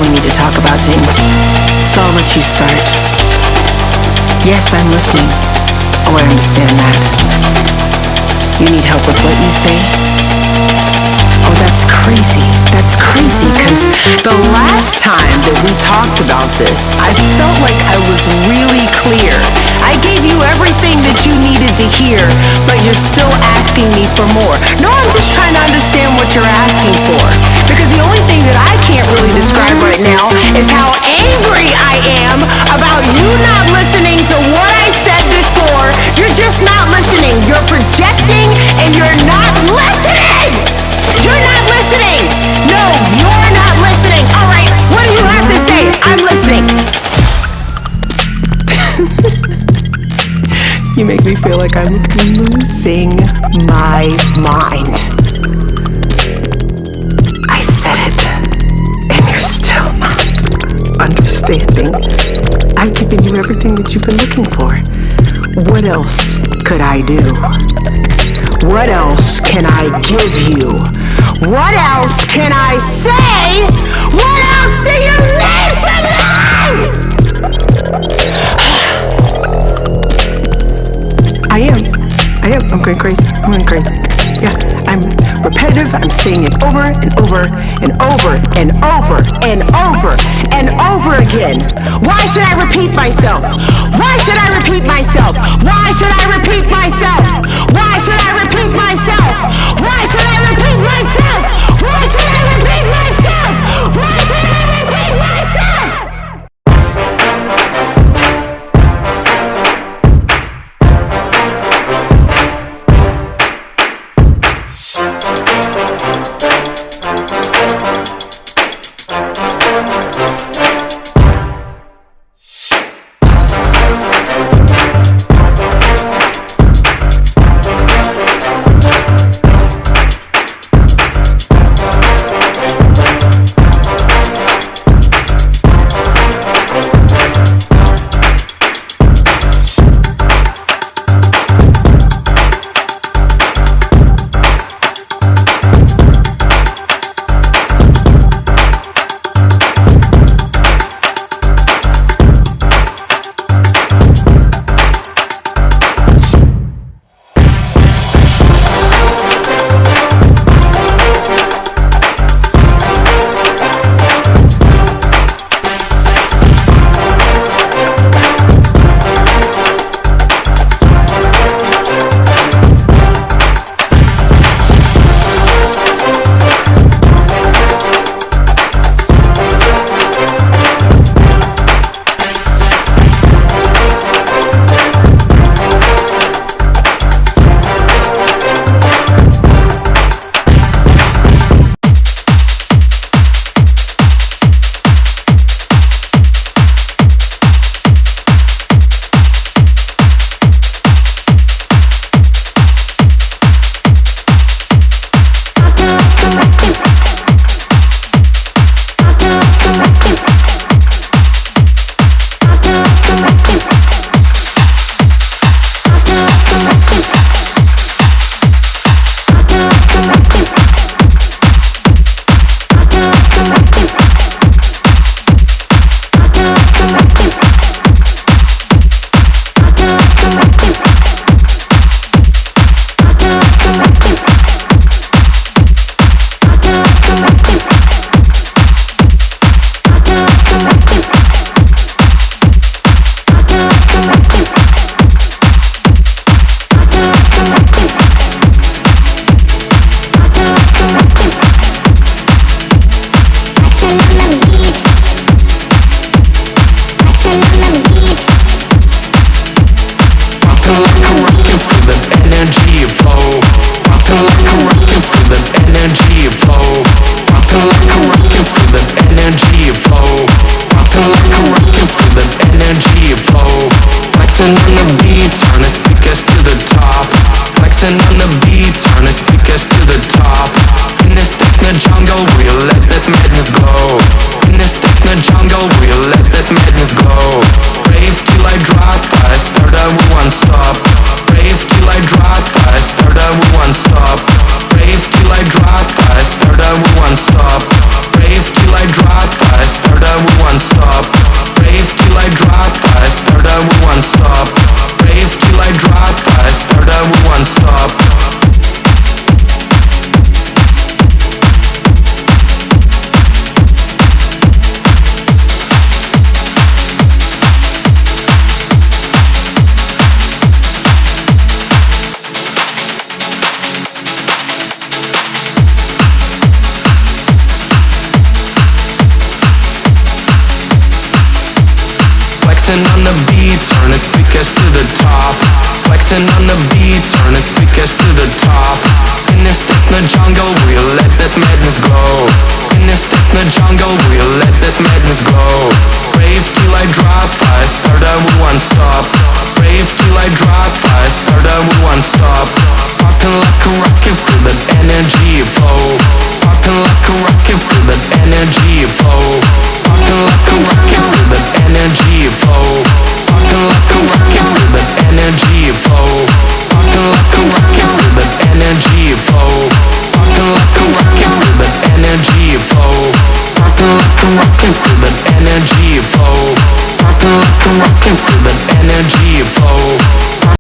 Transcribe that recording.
we need to talk about things, so I'll let you start. Yes, I'm listening. Oh, I understand that. You need help with what you say? Oh, that's crazy. That's crazy, because the last time that we talked about this, I felt like I was really clear. I gave you everything that you needed to hear, but you're still asking me for more. No, I'm just trying to understand what you're asking for, because the only thing that I can't really describe right now is how angry I am about you not listening to what I said before. You're just not listening. You're projecting and you're not listening. You're not listening! No, you're not listening! Alright, what do you have to say? I'm listening! You make me feel like I'm losing my mind. I said it, and you're still not understanding. I've given you everything that you've been looking for. What else could I do? What else can I give you? What else can I say? What else do you need from me? I am. I'm going crazy. Yeah, I'm repetitive. I'm saying it over and over and over and over and over and over again. Why should I repeat myself? Why should I repeat myself? Why should I repeat myself? Why should I repeat myself? Why should I repeat myself? Why should I repeat myself? Why should I repeat myself? Brave till I drop fast, start I will one stop. dancing on the